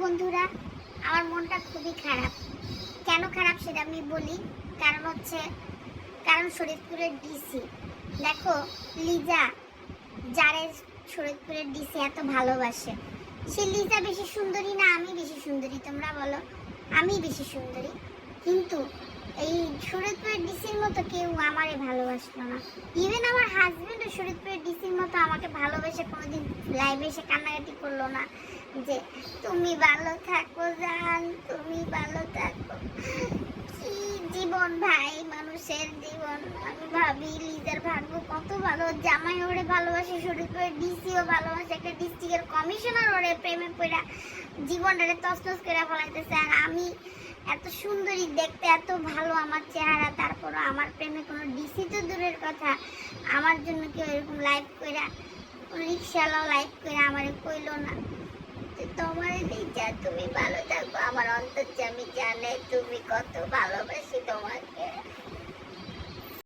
বন্ধুরা, আমার মনটা খুবই খারাপ। কেন খারাপ সেটা আমি বলি। কারণ শরীয়তপুরের ডিসি, দেখো, লিজা যারে শরীয়তপুরের ডিসি এত ভালোবাসে, সে লিজা বেশি সুন্দরী না আমি বেশি সুন্দরী? তোমরা বলো। আমি বেশি সুন্দরী, কিন্তু এই শরীয়তপুরের ডিসির মতো কেউ আমারে ভালোবাসলো না। ইভেন আমার হাজবেন্ডও শরীয়তপুরের ডিসির মতো আমাকে ভালোবেসে কোনোদিন লাইভে এসে কান্নাকাটি করলো না যে তুমি ভালো থাকো জান, তুমি ভালো থাকো। কি জীবন ভাই, মানুষের জীবন। আমি ভাবি লিজার ভাগ্য কত ভালো, জামাই ওরে ভালোবাসে, শরীয়তপুরের ডিসিও ভালোবাসে, একটা ডিস্ট্রিক্টের কমিশনার ওরে প্রেমে পড়া জীবনটারে তছনছ করে ফেলাইতেছে। আর আমি এত সুন্দরী দেখতে, এত ভালো আমার চেহারা, তারপরও আমার প্রেমে কোনো ডিসি তো দূরের কথা, আমার জন্য কেউ এরকম লাইভ কইরা, রিক্সাওয়ালাও লাইভ করে আমারে কইলো না। তোমার লিজা তুমি ভালো থাকো, আমার অন্তর্যামী জানে তুমি কত ভালোবাসি তোমার।